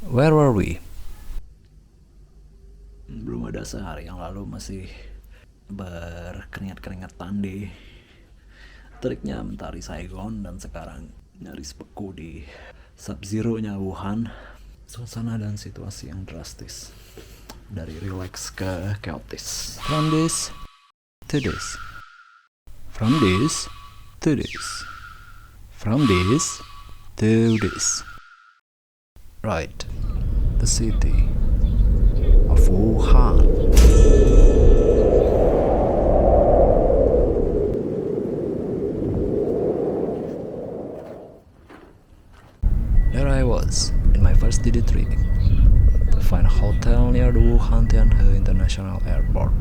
Where were we? Belum ada sehari yang lalu masih berkeringat-keringatan di teriknya mentari Saigon, dan sekarang nyaris beku di sub-zero-nya Wuhan. Suasana dan situasi yang drastis, dari relax ke chaotis. From this to this. From this to this. From this to this. Right. The city of Wuhan. There I was, in my first DD trip, to find a hotel near the Wuhan Tianhe International Airport.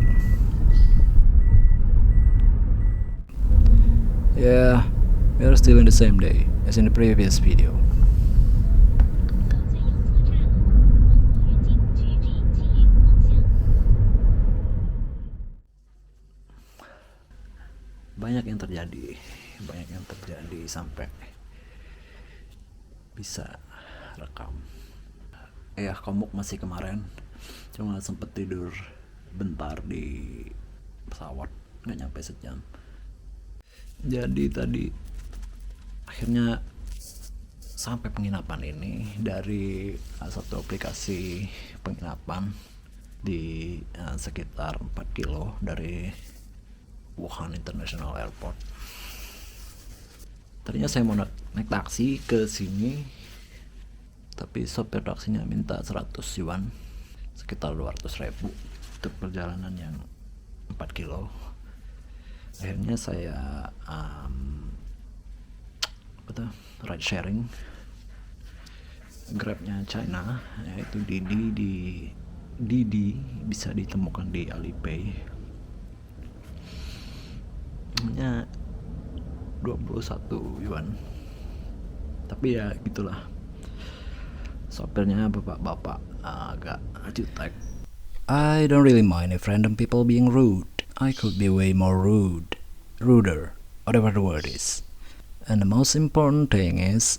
Yeah, we are still in the same day as in the previous video. Banyak yang terjadi sampai bisa rekam. Komuk masih kemarin, cuma sempet tidur bentar di pesawat, nggak nyampe sejam. Jadi tadi akhirnya sampai penginapan ini dari satu aplikasi penginapan di sekitar 4 kilo dari Wuhan International Airport. Tadinya saya mau naik taksi ke sini, tapi sopir taksinya minta 100 yuan, sekitar 200.000 untuk perjalanan yang 4 kilo. Akhirnya saya ride sharing, Grabnya China, yaitu Didi bisa ditemukan di Alipay. Hanya 21 yuan, tapi ya gitulah, sopirnya bapak-bapak agak jutek. I don't really mind if random people being rude. I could be way more ruder, whatever the word is. And the most important thing is,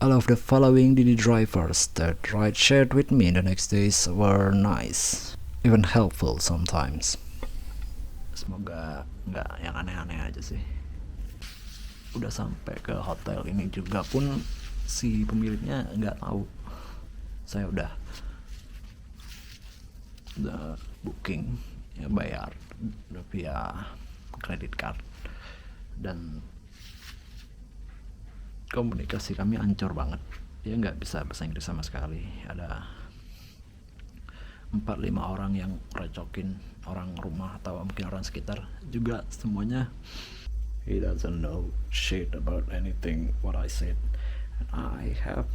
all of the following Didi drivers that ride shared with me the next days were nice, even helpful sometimes. Semoga nggak yang aneh-aneh aja sih. Udah sampai ke hotel ini juga pun si pemiliknya nggak tahu saya udah booking, ya bayar udah via credit card, dan komunikasi kami ancur banget. Dia nggak bisa bahasa Inggris sama sekali. Ada 4-5 orang yang recokin orang rumah atau mungkin orang sekitar juga, semuanya he doesn't know shit about anything what I said, and I have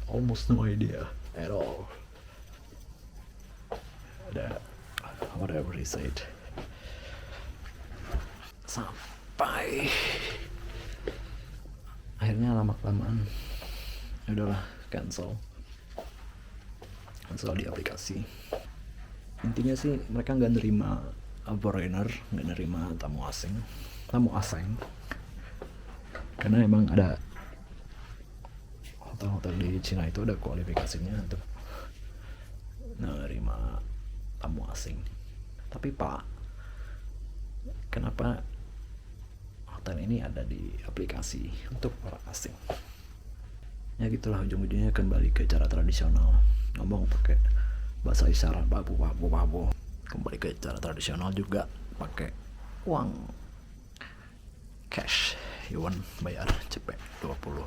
almost no idea at all that whatever he said. Sampai akhirnya lama-kelamaan udahlah cancel di aplikasi. Intinya sih mereka nggak nerima foreigner, nggak nerima tamu asing, karena emang ada hotel-hotel di Cina itu ada kualifikasinya untuk nerima tamu asing. Tapi Pak, kenapa hotel ini ada di aplikasi untuk orang asing? Ya gitulah, ujung-ujungnya kembali ke cara tradisional, ngomong pakai bahasa isyarat, babu. Kembali ke cara tradisional juga, pakai uang cash, yuan, bayar cepet 20.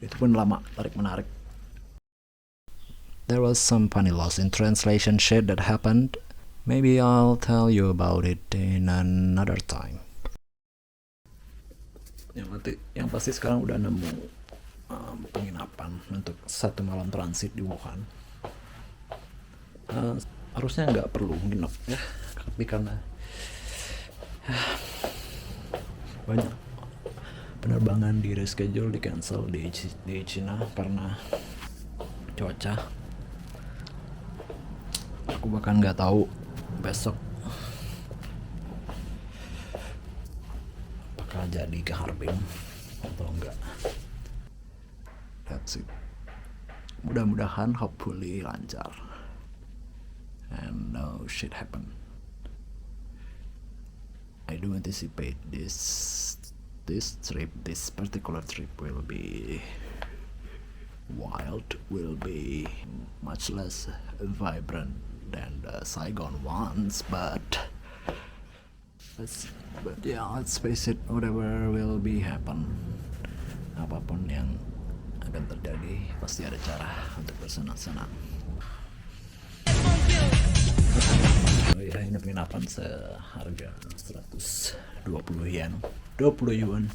Itu pun lama tarik-menarik. There was some funny loss in translation shit that happened. Maybe I'll tell you about it in another time. Yang pasti sekarang udah nemu penginapan untuk 1 malam transit di Wuhan. Harusnya nggak perlu nginep ya, tapi karena banyak penerbangan di reschedule, di cancel di Cina karena cuaca. Aku bahkan nggak tahu besok apakah jadi ke Harbin atau enggak. That's it. Mudah-mudahan hopefully lancar and no shit happen. I do anticipate this particular trip will be wild, will be much less vibrant than the Saigon ones, but let's face it, whatever will be happen, apapun yang akan terjadi, pasti ada cara untuk bersenang-senang. Oh iya, ini penginapan seharga 120 yen, 20 yuan.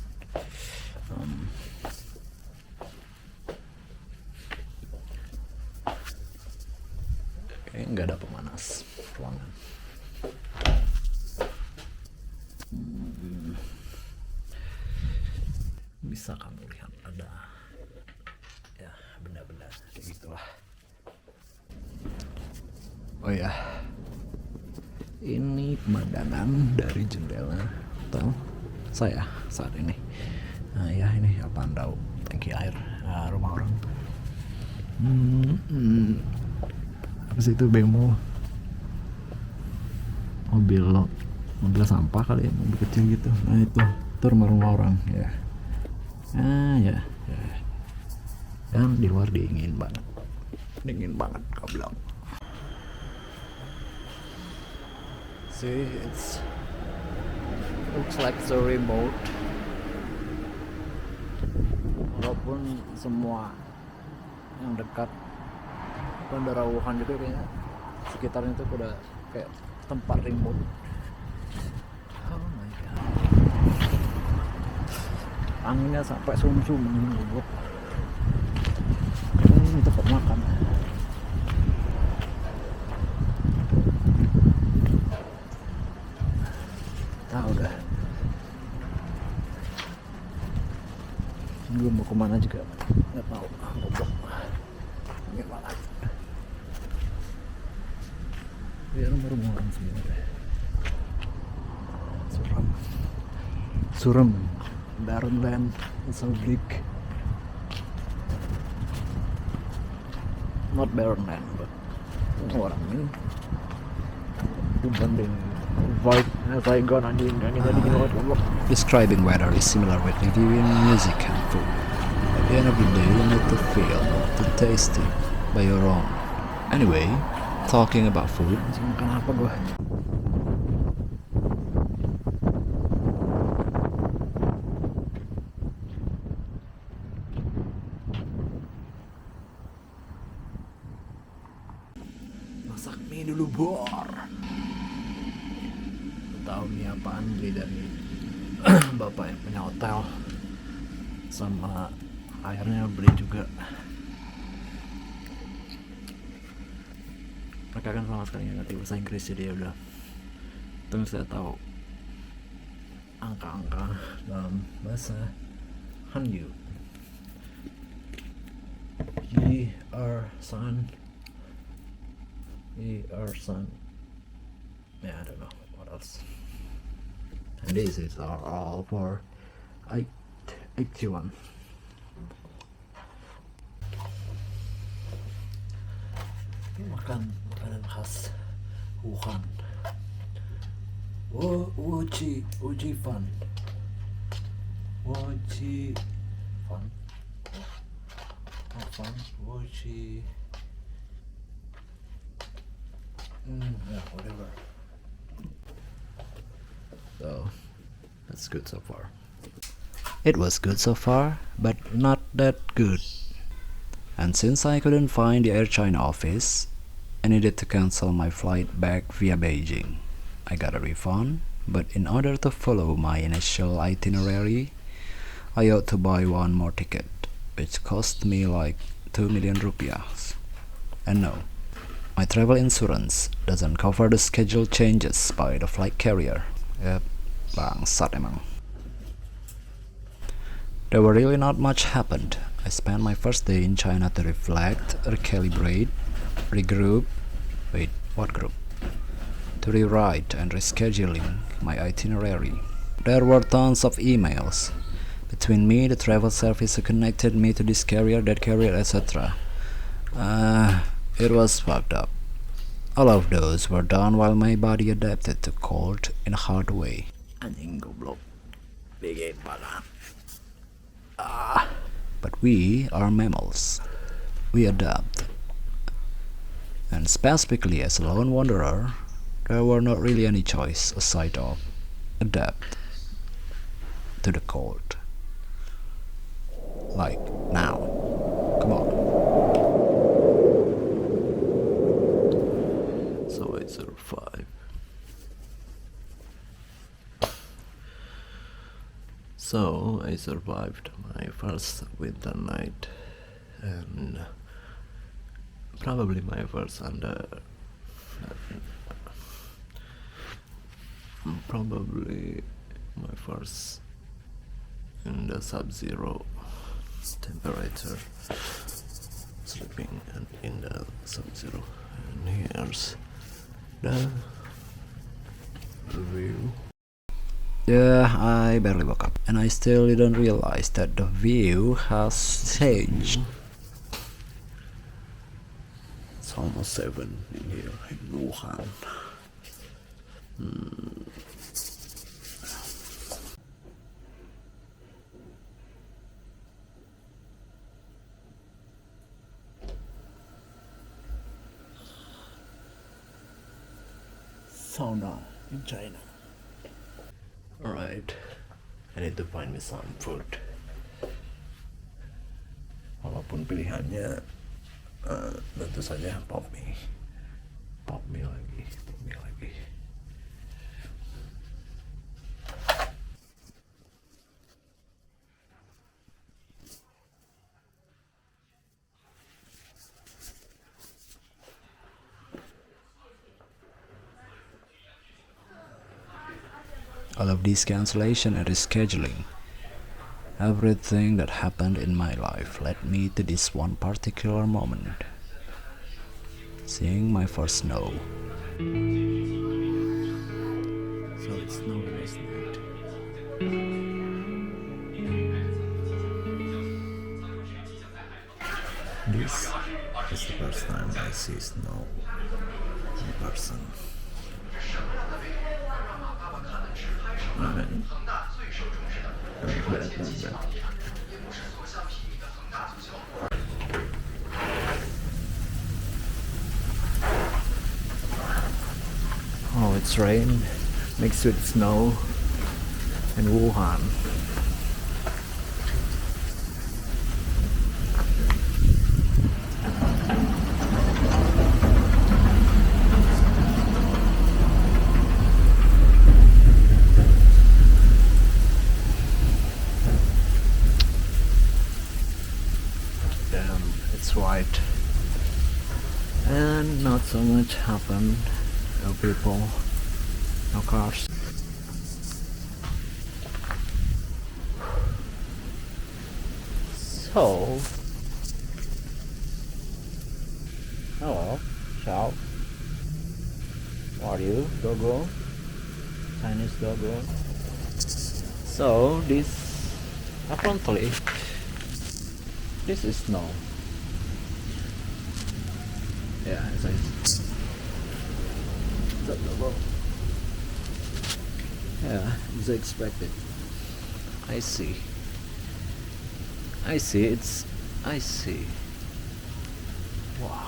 Kayaknya nggak ada pemanas ruangan. Bisa kamu lihat ada ya benda-benda kayak gitulah. Oh ya, ini pemandangan dari jendela hotel saya saat ini. Nah ya, ini pantau tangki air rumah orang. Apa sih itu, bemo, mobil sampah kali ya, mobil kecil gitu. Nah itu rumah orang ya. Ya. Dan di luar dingin banget kau bilang. See, it's looks like so remote. Walaupun semua yang dekat Bandara Wuhan juga kayaknya sekitarnya itu udah kayak tempat remote. Oh my god. Anginnya sampai sum-sum ini goblok. Ini tempat makan. Udah gue mau kemana juga nggak tahu, goblok gimana ya, rumah orang semua deh. Suram barren land, so big, not barren land but orang ini dibanding Saigon anjing. Describing weather is similar with reviewing music and food. At the end of the day, you need to feel, to taste it by your own. Anyway, talking about food. Makan apa gua? Masak mie dulu, bor. Tahu nih apaan, beli dari bapak yang punya hotel, sama akhirnya beli juga. Mereka kan sama sekali nggak ngerti bahasa Inggris, jadi ya udah terus saya tahu angka-angka dalam bahasa Hanyu. Son. Yeah, I don't know what else. And this is all for 81. Makan makanan khas Wuhan. Wuji fan. Wuji fan. Not fun. Wuji. Yeah, whatever. So, that's good so far. It was good so far, but not that good. And since I couldn't find the Air China office, I needed to cancel my flight back via Beijing. I got a refund, but in order to follow my initial itinerary, I ought to buy one more ticket, which cost me like 2 million rupiahs. And no, my travel insurance doesn't cover the schedule changes by the flight carrier. Yep, bangsat emang. There were really not much happened. I spent my first day in China to reflect, recalibrate, regroup. Wait, what group? To rewrite and rescheduling my itinerary. There were tons of emails between me, the travel service who connected me to this carrier, that carrier, etc. It was fucked up. All of those were done while my body adapted to cold in a hard way. Anjing goblok. Dingin banget. But we are mammals. We adapt. And specifically as a lone wanderer, there were not really any choice aside of adapt to the cold. Like now. Come on. So I survived. So I survived my first winter night and probably my first under probably my first in the sub-zero temperature, sleeping and in the sub-zero. And here's the view. Yeah, I barely woke up, and I still didn't realize that the view has changed. It's almost 7 in here in Wuhan. Sauna in China. Alright, I need to find me some food. Walaupun pilihannya tentu saja pop mie lagi. All of this cancellation and rescheduling, everything that happened in my life led me to this one particular moment. Seeing my first snow. So it's snowing last night. This is the first time I see snow in person. And bad. Oh, it's rain mixed with snow in Wuhan. Damn, it's white. And not so much happened. No people, no cars. So, hello, ciao. How are you, doggo? Chinese doggo. So, this apparently, this is snow. Yeah, as I yeah, as expected. I see. I see. Wow.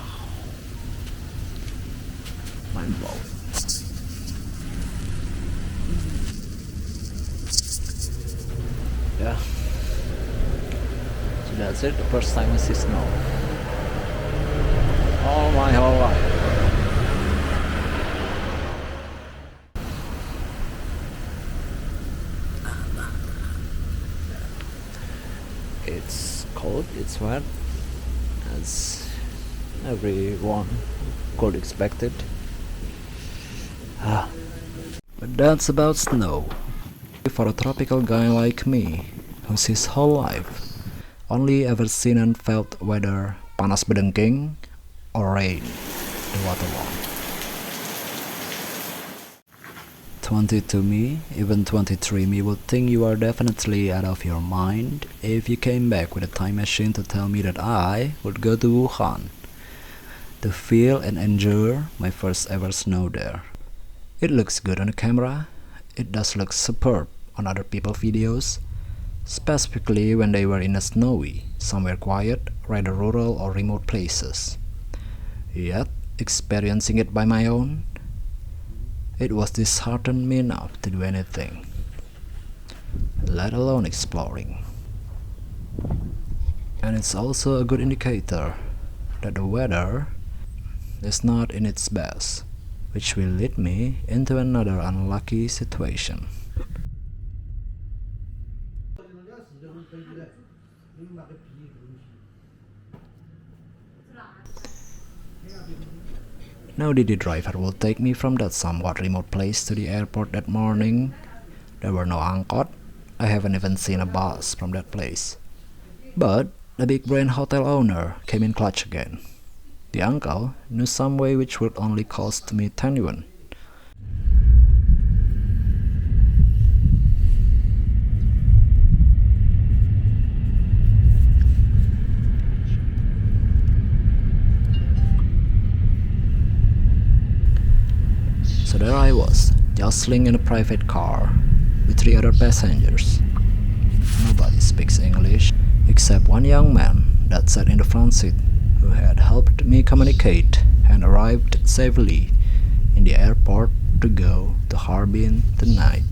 Mind blowing. Yeah. So that's it. The first time I see snow. All my whole life. It's cold, it's wet, as everyone could expect it. But that's about snow. For a tropical guy like me, who's his whole life only ever seen and felt weather panas bedengking or rain the water long. 22 me, even 23 me would think you are definitely out of your mind if you came back with a time machine to tell me that I would go to Wuhan to feel and enjoy my first ever snow there. It looks good on the camera, it does look superb on other people's videos, specifically when they were in a snowy, somewhere quiet, rather rural or remote places. Yet, experiencing it by my own, it was disheartened me enough to do anything, let alone exploring. And it's also a good indicator that the weather is not in its best, which will lead me into another unlucky situation. Now the driver will take me from that somewhat remote place to the airport that morning. There were no angkot. I haven't even seen a bus from that place. But the big brain hotel owner came in clutch again. The uncle knew some way which would only cost me 10 yuan. So there I was, jostling in a private car with 3 other passengers. Nobody speaks English except one young man that sat in the front seat who had helped me communicate and arrived safely in the airport to go to Harbin tonight.